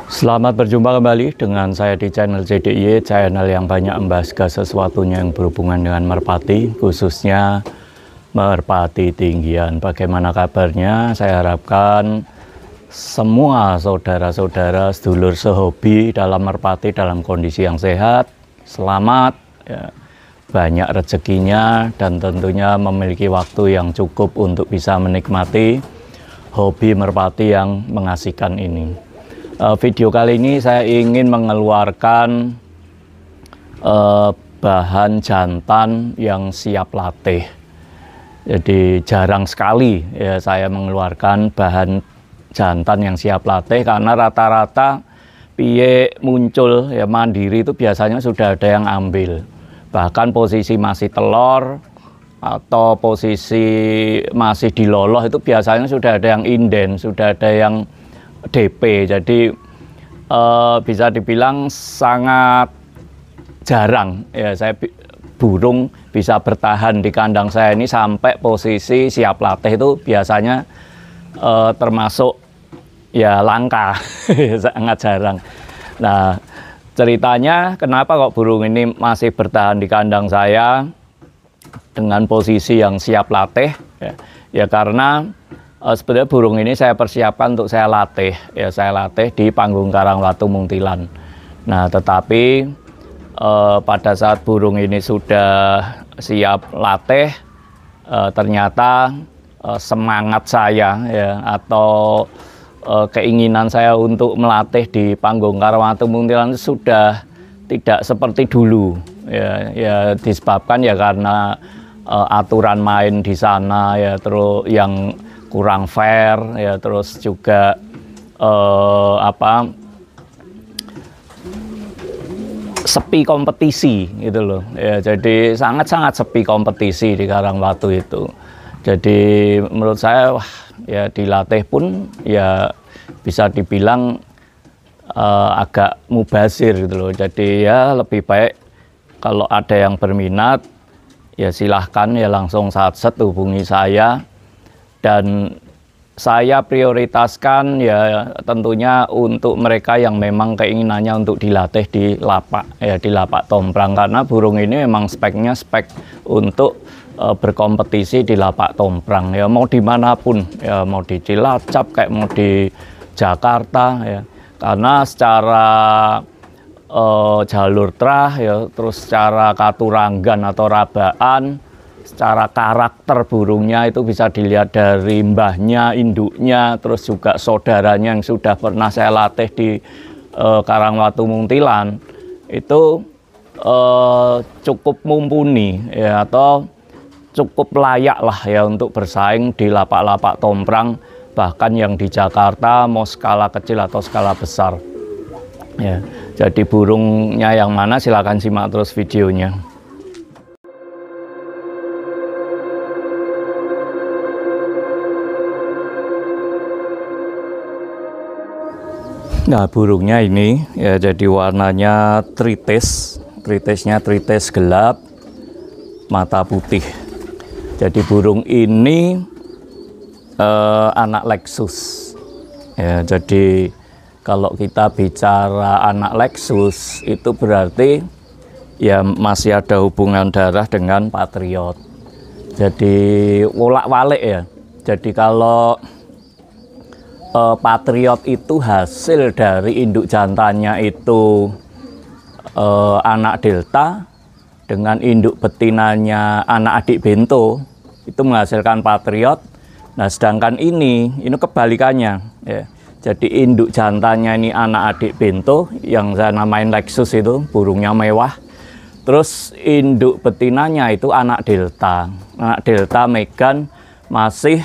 Selamat berjumpa kembali dengan saya di channel JDIY, channel yang banyak membahas sesuatunya yang berhubungan dengan merpati, khususnya merpati tinggian. Bagaimana kabarnya? Saya harapkan semua saudara-saudara, sedulur sehobi dalam merpati dalam kondisi yang sehat, selamat, ya, banyak rezekinya, dan tentunya memiliki waktu yang cukup untuk bisa menikmati hobi merpati yang mengasihkan ini. Video kali ini saya ingin mengeluarkan bahan jantan yang siap latih. Jadi jarang sekali ya saya mengeluarkan bahan jantan yang siap latih, karena rata-rata piye muncul ya mandiri itu biasanya sudah ada yang ambil. Bahkan posisi masih telur atau posisi masih diloloh itu biasanya sudah ada yang inden, sudah ada yang DP. Jadi bisa dibilang sangat jarang ya saya burung bisa bertahan di kandang saya ini sampai posisi siap latih. Itu biasanya termasuk ya langka sangat jarang. Nah, ceritanya kenapa kok burung ini masih bertahan di kandang saya dengan posisi yang siap latih ya karena sebenarnya burung ini saya persiapkan untuk saya latih, ya saya latih di Panggung Karangwatu Muntilan. Nah, tetapi pada saat burung ini sudah siap latih, ternyata semangat saya ya atau keinginan saya untuk melatih di Panggung Karangwatu Muntilan sudah tidak seperti dulu. Ya disebabkan ya karena aturan main di sana ya terus yang kurang fair ya, terus juga sepi kompetisi gitu loh ya. Jadi sangat-sangat sepi kompetisi di Karangwatu itu. Jadi menurut saya wah ya dilatih pun ya bisa dibilang agak mubazir gitu loh. Jadi ya lebih baik kalau ada yang berminat ya silahkan ya langsung satset hubungi saya. Dan saya prioritaskan ya tentunya untuk mereka yang memang keinginannya untuk dilatih di lapak ya, di lapak tomprang, karena burung ini memang speknya spek untuk berkompetisi di lapak tomprang ya, mau dimanapun ya, mau di Cilacap kayak mau di Jakarta ya, karena secara jalur trah ya, terus secara katuranggan atau rabaan, secara karakter burungnya itu bisa dilihat dari mbahnya, induknya, terus juga saudaranya yang sudah pernah saya latih di Karangwatu Muntilan itu cukup mumpuni ya, atau cukup layak lah ya untuk bersaing di lapak-lapak tomprang, bahkan yang di Jakarta mau skala kecil atau skala besar ya. Jadi burungnya yang mana silahkan simak terus videonya. Nah, burungnya ini ya jadi warnanya tritis, tritisnya tritis gelap, mata putih. Jadi burung ini anak Lexus. Ya, jadi kalau kita bicara anak Lexus itu berarti ya masih ada hubungan darah dengan Patriot. Jadi wolak-walik ya. Jadi kalau Patriot itu hasil dari induk jantannya itu anak Delta dengan induk betinanya anak adik bento, itu menghasilkan Patriot. Nah, sedangkan ini kebalikannya ya. Jadi induk jantannya ini anak adik bento yang saya namain Lexus, itu burungnya mewah. Terus induk betinanya itu anak Delta. Anak Delta Megan masih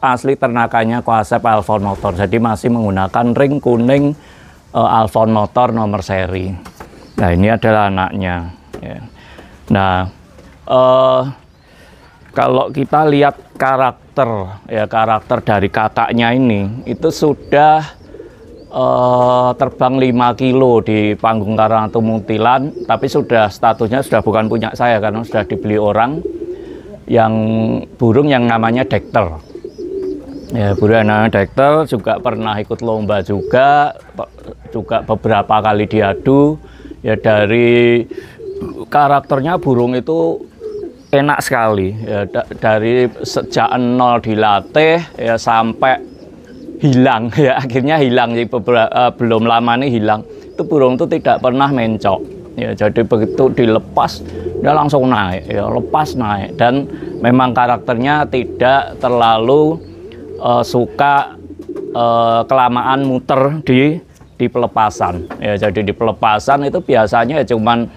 asli ternakannya Coasep Alphon Motor, jadi masih menggunakan ring kuning Alphon Motor nomor seri. Nah, ini adalah anaknya ya. Nah, kalau kita lihat karakter dari kakaknya ini itu sudah terbang 5 kilo di Panggung Karangwatu Muntilan, tapi statusnya sudah bukan punya saya karena sudah dibeli orang, yang burung yang namanya Dekter. Ya, burung yang namanya Dekter juga pernah ikut lomba juga juga beberapa kali diadu. Ya dari karakternya burung itu enak sekali ya, dari sejak nol dilatih ya sampai hilang ya, akhirnya hilang sih belum lama nih hilang. Itu burung itu tidak pernah mencok ya, jadi begitu dilepas dia langsung naik ya, lepas naik, dan memang karakternya tidak terlalu suka kelamaan muter di pelepasan ya. Jadi di pelepasan itu biasanya cuman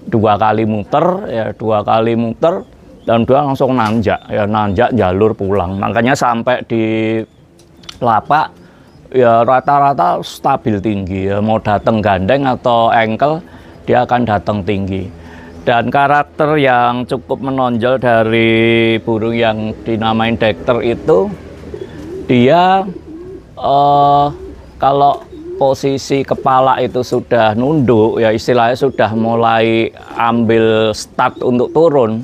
2 kali muter ya, 2 kali muter dan dia langsung nanjak ya, nanjak jalur pulang. Makanya sampai di lapak ya rata-rata stabil tinggi ya, mau datang gandeng atau engkel dia akan datang tinggi. Dan karakter yang cukup menonjol dari burung yang dinamain dekter itu, dia kalau posisi kepala itu sudah nunduk ya, istilahnya sudah mulai ambil start untuk turun,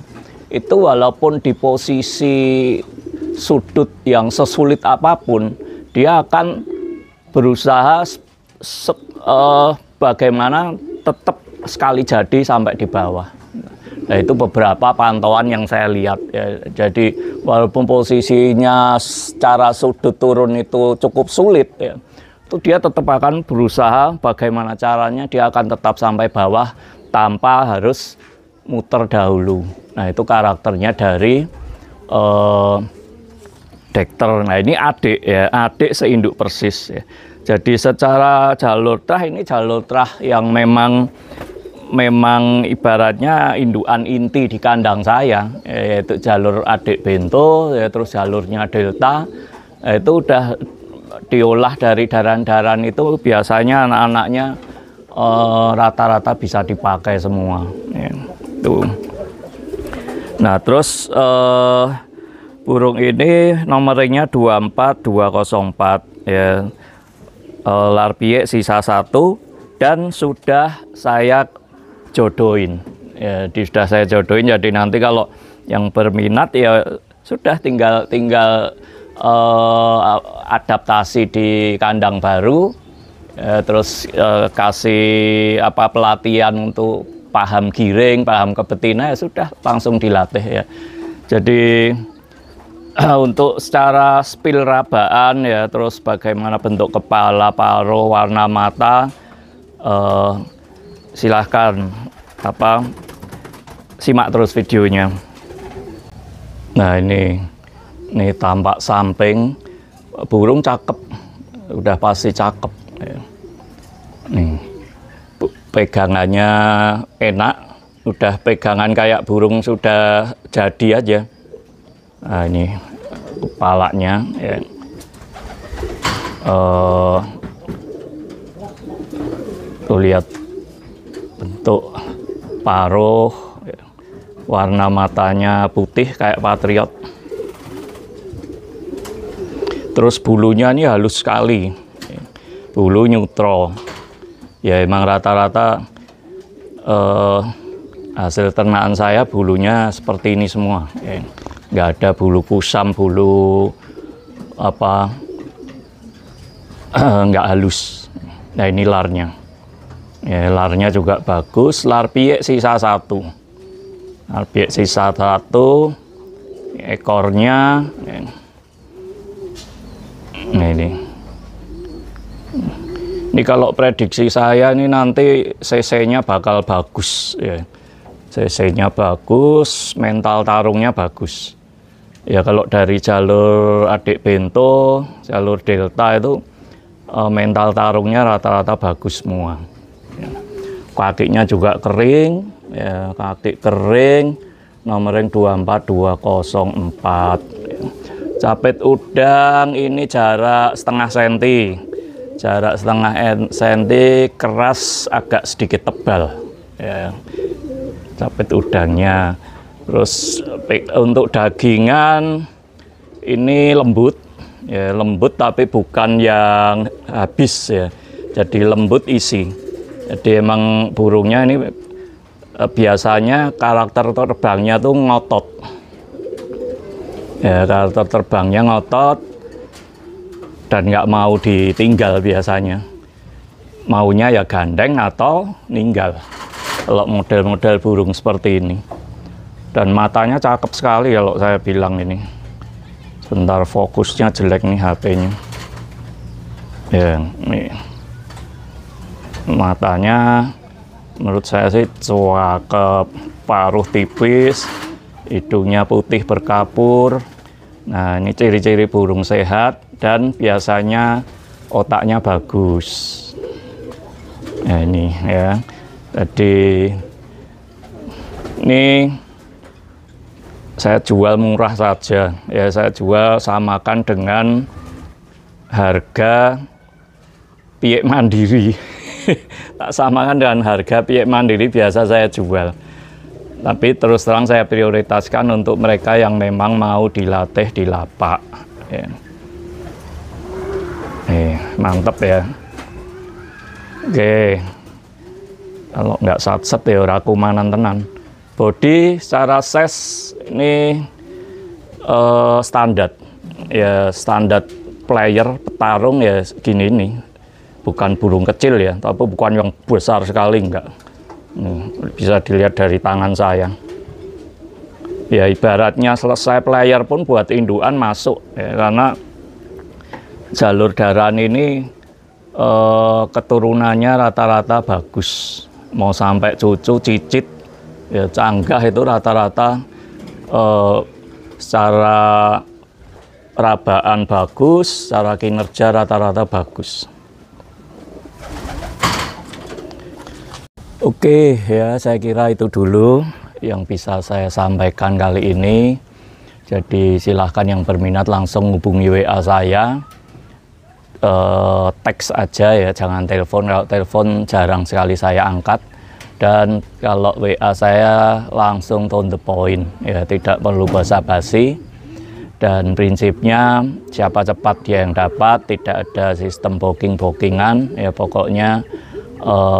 itu walaupun di posisi sudut yang sesulit apapun dia akan berusaha bagaimana tetap sekali jadi sampai di bawah. Nah itu beberapa pantauan yang saya lihat ya. Jadi walaupun posisinya secara sudut turun itu cukup sulit ya, itu dia tetap akan berusaha bagaimana caranya dia akan tetap sampai bawah tanpa harus muter dahulu. Nah itu karakternya dari dekter. Nah ini adik ya, adik seinduk persis ya. Jadi secara jalur trah, ini jalur trah yang memang ibaratnya indukan inti di kandang saya, yaitu jalur adik bento ya, terus jalurnya delta itu udah diolah dari daran-daran itu, biasanya anak-anaknya rata-rata bisa dipakai semua ya, tuh. Nah terus burung ini nomornya 24204 ya, larpie sisa 1 dan sudah saya jodohin ya, sudah saya jodohin. Jadi nanti kalau yang berminat ya sudah tinggal adaptasi di kandang baru ya, terus kasih pelatihan untuk paham giring, paham kebetina, ya sudah langsung dilatih ya. Jadi untuk secara spil rabaan ya, terus bagaimana bentuk kepala, paruh, warna mata, silahkan simak terus videonya. Nah ini tampak samping burung cakep, udah pasti cakep ya. Nih pegangannya enak, udah pegangan kayak burung sudah jadi aja. Nah ini kepalanya ya, tuh lihat bentuk paruh ya. Warna matanya putih kayak patriot, terus bulunya ini halus sekali, bulu nyutro ya. Emang rata-rata hasil ternakan saya bulunya seperti ini semua ya. Nggak ada bulu kusam, bulu nggak halus. Nah ini larnya ya, larnya juga bagus, lar piek sisa 1, lar piek sisa 1, ekornya ya. Nah ini kalau prediksi saya ini nanti CC-nya bakal bagus ya, CC-nya bagus, mental tarungnya bagus ya. Kalau dari jalur adik bento, jalur delta itu mental tarungnya rata-rata bagus semua ya. Kakinya juga kering ya, kaki kering, nomornya 24204 ya. Capit udang ini jarak setengah senti, jarak setengah senti, keras agak sedikit tebal ya capit udangnya. Terus untuk dagingan ini lembut ya, lembut tapi bukan yang habis ya, jadi lembut isi. Jadi emang burungnya ini biasanya karakter terbangnya tuh ngotot ya, karakter terbangnya ngotot dan nggak mau ditinggal biasanya maunya ya gandeng atau ninggal kalau model-model burung seperti ini. Dan matanya cakep sekali kalau saya bilang ini. Sebentar, fokusnya jelek nih HP-nya. Ya, nih. Matanya menurut saya sih cakep, paruh tipis, hidungnya putih berkapur. Nah, ini ciri-ciri burung sehat dan biasanya otaknya bagus. Nah, ini ya. Jadi ini saya jual murah saja. Ya, saya jual samakan dengan harga piek mandiri. Tak samakan dengan harga piek mandiri biasa saya jual. Tapi terus terang saya prioritaskan untuk mereka yang memang mau dilatih di lapak. Ya. Mantep ya. Oke, kalau nggak satset ya ora kumanan tenan. Body secara size ini standar, ya standar player petarung ya gini nih, bukan burung kecil ya, tapi bukan yang besar sekali enggak. Bisa dilihat dari tangan saya. Ya ibaratnya selesai player pun buat indukan masuk, ya, karena jalur daran ini keturunannya rata-rata bagus, mau sampai cucu cicit ya canggah itu rata-rata secara rabaan bagus, secara kinerja rata-rata bagus. Oke ya, saya kira itu dulu yang bisa saya sampaikan kali ini. Jadi silahkan yang berminat langsung hubungi WA saya. Teks aja ya, jangan telepon. Kalau telepon jarang sekali saya angkat, dan kalau WA saya langsung to the point ya, tidak perlu basa-basi. Dan prinsipnya siapa cepat dia yang dapat, tidak ada sistem booking-bookingan ya, pokoknya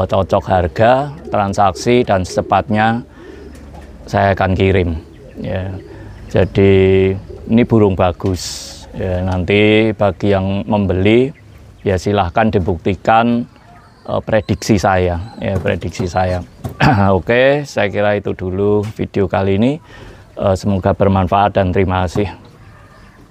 cocok harga, transaksi, dan secepatnya saya akan kirim ya. Jadi ini burung bagus. Ya, nanti bagi yang membeli ya silahkan dibuktikan prediksi saya ya, prediksi saya. Oke, saya kira itu dulu video kali ini, semoga bermanfaat dan terima kasih.